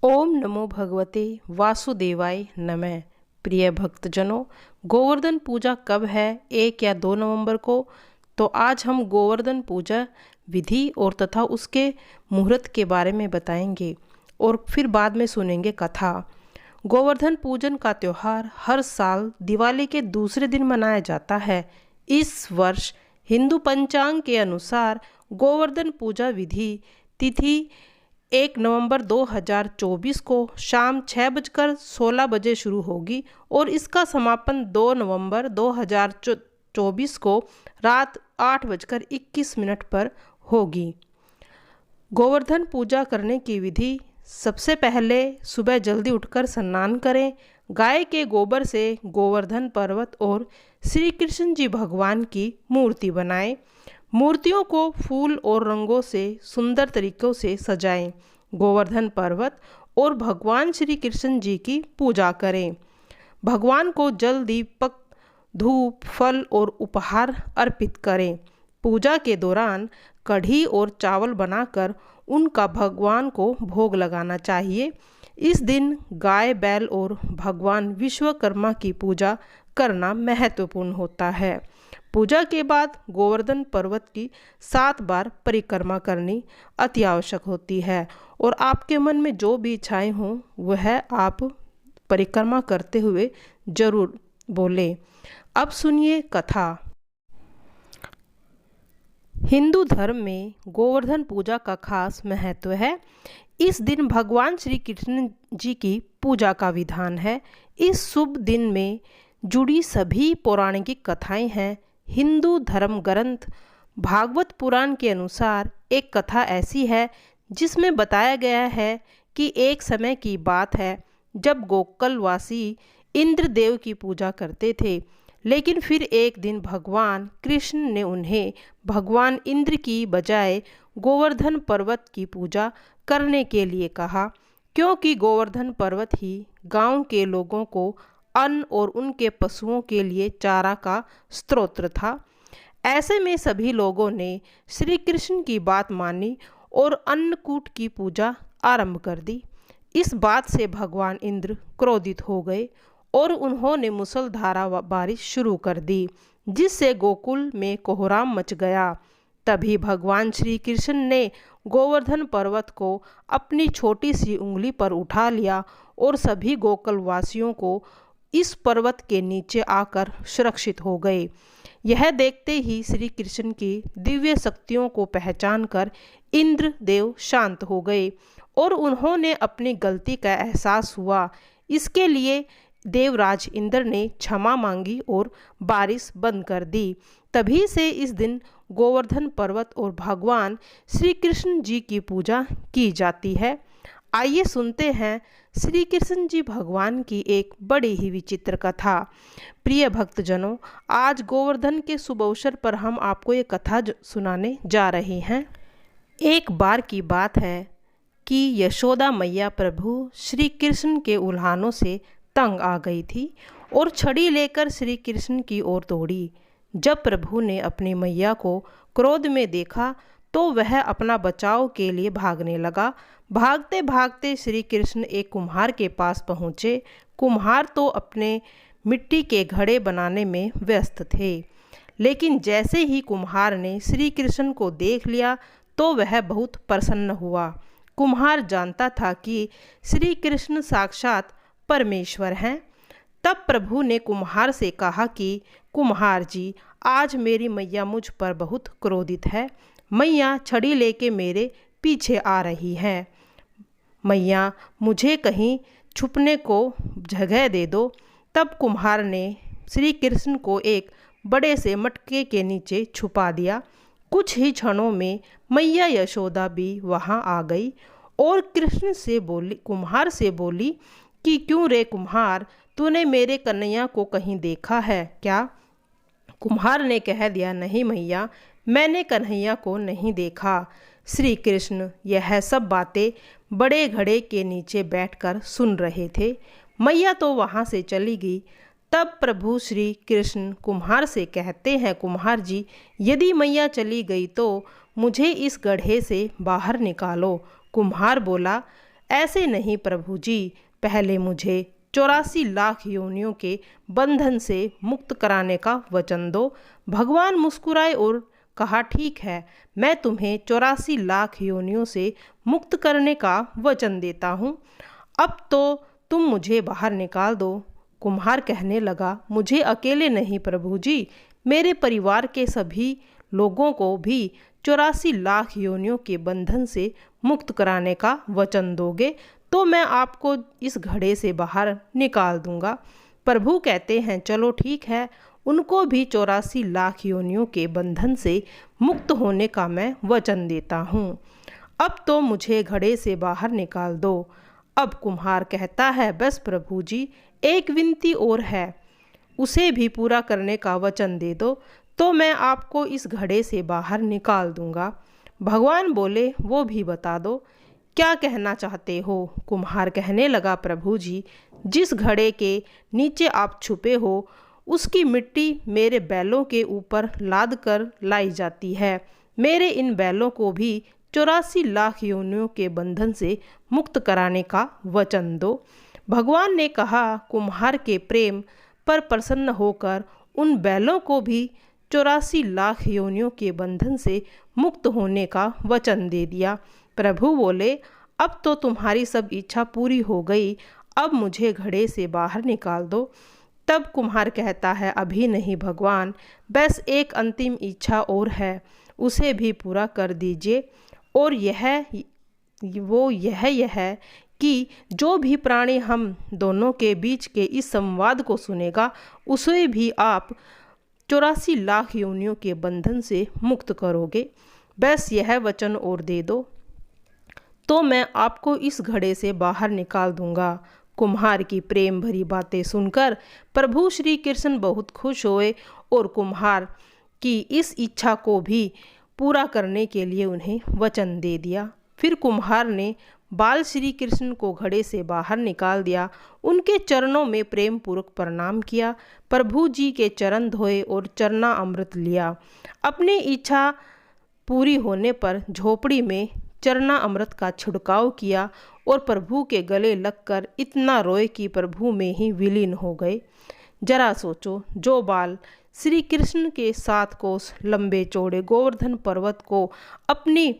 ओम नमो भगवते वासुदेवाय नमः। प्रिय भक्तजनों, गोवर्धन पूजा कब है, 1 या 2 नवंबर को? तो आज हम गोवर्धन पूजा विधि और तथा उसके मुहूर्त के बारे में बताएंगे और फिर बाद में सुनेंगे कथा। गोवर्धन पूजन का त्यौहार हर साल दिवाली के दूसरे दिन मनाया जाता है। इस वर्ष हिंदू पंचांग के अनुसार गोवर्धन पूजा विधि तिथि 1 नवंबर 2024 को शाम 6:16 शुरू होगी और इसका समापन 2 नवंबर 2024 को रात 8:21 पर होगी। गोवर्धन पूजा करने की विधि: सबसे पहले सुबह जल्दी उठकर स्नान करें। गाय के गोबर से गोवर्धन पर्वत और श्री कृष्ण जी भगवान की मूर्ति बनाएं। मूर्तियों को फूल और रंगों से सुंदर तरीकों से सजाएं। गोवर्धन पर्वत और भगवान श्री कृष्ण जी की पूजा करें। भगवान को जल, दीपक, धूप, फल और उपहार अर्पित करें। पूजा के दौरान कढ़ी और चावल बनाकर उनका भगवान को भोग लगाना चाहिए। इस दिन गाय, बैल और भगवान विश्वकर्मा की पूजा करना महत्वपूर्ण होता है। पूजा के बाद गोवर्धन पर्वत की 7 बार परिक्रमा करनी अति आवश्यक होती है और आपके मन में जो भी इच्छाएं हों वह आप परिक्रमा करते हुए जरूर बोलें। अब सुनिए कथा। हिंदू धर्म में गोवर्धन पूजा का खास महत्व है। इस दिन भगवान श्री कृष्ण जी की पूजा का विधान है। इस शुभ दिन में जुड़ी सभी पौराणिक कथाएं हैं। हिंदू धर्म ग्रंथ भागवत पुराण के अनुसार एक कथा ऐसी है जिसमें बताया गया है कि एक समय की बात है जब गोकुलवासी इंद्रदेव की पूजा करते थे, लेकिन फिर एक दिन भगवान कृष्ण ने उन्हें भगवान इंद्र की बजाय गोवर्धन पर्वत की पूजा करने के लिए कहा, क्योंकि गोवर्धन पर्वत ही गांव के लोगों को अन्न और उनके पशुओं के लिए चारा का स्रोत था। ऐसे में सभी लोगों ने श्री कृष्ण की बात मानी और अन्नकूट की पूजा आरंभ कर दी। इस बात से भगवान इंद्र क्रोधित हो गए और उन्होंने मूसलधारा बारिश शुरू कर दी, जिससे गोकुल में कोहराम मच गया। तभी भगवान श्री कृष्ण ने गोवर्धन पर्वत को अपनी छोटी सी उंगली पर उठा लिया और सभी गोकुलवासियों को इस पर्वत के नीचे आकर सुरक्षित हो गए। यह देखते ही श्री कृष्ण की दिव्य शक्तियों को पहचानकर इंद्रदेव शांत हो गए और उन्होंने अपनी गलती का एहसास हुआ। इसके लिए देवराज इंद्र ने क्षमा मांगी और बारिश बंद कर दी। तभी से इस दिन गोवर्धन पर्वत और भगवान श्री कृष्ण जी की पूजा की जाती है। आइए सुनते हैं श्री कृष्ण जी भगवान की एक बड़ी ही विचित्र कथा। प्रिय भक्तजनों, आज गोवर्धन के शुभ अवसर पर हम आपको ये कथा सुनाने जा रहे हैं। एक बार की बात है कि यशोदा मैया प्रभु श्री कृष्ण के उल्हानों से तंग आ गई थी और छड़ी लेकर श्री कृष्ण की ओर दौड़ी। जब प्रभु ने अपनी मैया को क्रोध में देखा तो वह अपना बचाव के लिए भागने लगा। भागते भागते श्री कृष्ण एक कुम्हार के पास पहुँचे। कुम्हार तो अपने मिट्टी के घड़े बनाने में व्यस्त थे, लेकिन जैसे ही कुम्हार ने श्री कृष्ण को देख लिया तो वह बहुत प्रसन्न हुआ। कुम्हार जानता था कि श्री कृष्ण साक्षात परमेश्वर हैं। तब प्रभु ने कुम्हार से कहा कि कुम्हार जी, आज मेरी मैया मुझ पर बहुत क्रोधित है। मैया छड़ी लेके मेरे पीछे आ रही है। मैया, मुझे कहीं छुपने को जगह दे दो। तब कुम्हार ने श्री कृष्ण को एक बड़े से मटके के नीचे छुपा दिया। कुछ ही क्षणों में मैया यशोदा भी वहां आ गई और कुम्हार से बोली कि क्यों रे कुम्हार, तूने मेरे कन्हैया को कहीं देखा है क्या? कुम्हार ने कह दिया, नहीं मैया, मैंने कन्हैया को नहीं देखा। श्री कृष्ण यह सब बातें बड़े घड़े के नीचे बैठकर सुन रहे थे। मैया तो वहाँ से चली गई। तब प्रभु श्री कृष्ण कुम्हार से कहते हैं, कुम्हार जी, यदि मैया चली गई तो मुझे इस गड्ढे से बाहर निकालो। कुम्हार बोला, ऐसे नहीं प्रभु जी, पहले मुझे 84 लाख योनियों के बंधन से मुक्त कराने का वचन दो। भगवान मुस्कुराए और कहा, ठीक है, मैं तुम्हें 84 लाख योनियों से मुक्त करने का वचन देता हूँ। अब तो तुम मुझे बाहर निकाल दो। कुम्हार कहने लगा, मुझे अकेले नहीं प्रभु जी, मेरे परिवार के सभी लोगों को भी 84 लाख योनियों के बंधन से मुक्त कराने का वचन दोगे तो मैं आपको इस घड़े से बाहर निकाल दूंगा। प्रभु कहते हैं, चलो ठीक है, उनको भी 84 लाख योनियों के बंधन से मुक्त होने का मैं वचन देता हूँ। अब तो मुझे घड़े से बाहर निकाल दो। अब कुम्हार कहता है, बस प्रभु जी, एक विनती और है, उसे भी पूरा करने का वचन दे दो तो मैं आपको इस घड़े से बाहर निकाल दूंगा। भगवान बोले, वो भी बता दो, क्या कहना चाहते हो। कुम्हार कहने लगा, प्रभु जी, जिस घड़े के नीचे आप छुपे हो उसकी मिट्टी मेरे बैलों के ऊपर लाद कर लाई जाती है। मेरे इन बैलों को भी 84 लाख योनियों के बंधन से मुक्त कराने का वचन दो। भगवान ने कहा, कुम्हार के प्रेम पर प्रसन्न होकर उन बैलों को भी 84 लाख योनियों के बंधन से मुक्त होने का वचन दे दिया। प्रभु बोले, अब तो तुम्हारी सब इच्छा पूरी हो गई, अब मुझे घड़े से बाहर निकाल दो। तब कुम्हार कहता है, अभी नहीं भगवान, बस एक अंतिम इच्छा और है, उसे भी पूरा कर दीजिए। और यह है कि जो भी प्राणी हम दोनों के बीच के इस संवाद को सुनेगा उसे भी आप 84 लाख योनियों के बंधन से मुक्त करोगे। बस यह वचन और दे दो तो मैं आपको इस घड़े से बाहर निकाल दूंगा। कुम्हार की प्रेम भरी बातें सुनकर प्रभु श्री कृष्ण बहुत खुश हुए और कुम्हार की इस इच्छा को भी पूरा करने के लिए उन्हें वचन दे दिया। फिर कुम्हार ने बाल श्री कृष्ण को घड़े से बाहर निकाल दिया, उनके चरणों में प्रेम पूर्वक प्रणाम किया, प्रभु जी के चरण धोए और चरना अमृत लिया। अपनी इच्छा पूरी होने पर झोपड़ी में चरना अमृत का छिड़काव किया और प्रभु के गले लगकर इतना रोए कि प्रभु में ही विलीन हो गए। जरा सोचो, जो बाल श्री कृष्ण के 7 कोस लंबे चौड़े गोवर्धन पर्वत को अपनी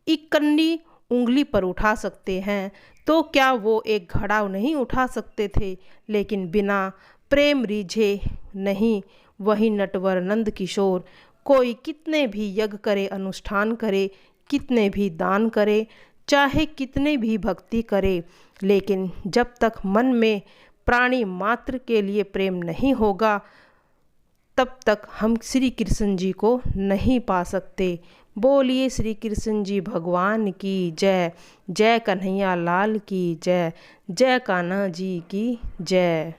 इकन्नी उंगली पर उठा सकते हैं, तो क्या वो एक घड़ा नहीं उठा सकते थे। लेकिन बिना प्रेम रिझे नहीं, वही नटवर नंद किशोर कोई कितने भी यज्ञ करे, अनुष्ठान करे, कितने भी दान करे, चाहे कितने भी भक्ति करे, लेकिन जब तक मन में प्राणी मात्र के लिए प्रेम नहीं होगा तब तक हम श्री कृष्ण जी को नहीं पा सकते। बोलिए श्री कृष्ण जी भगवान की जय। जय कन्हैया लाल की जय। जय कान्हा जी की जय।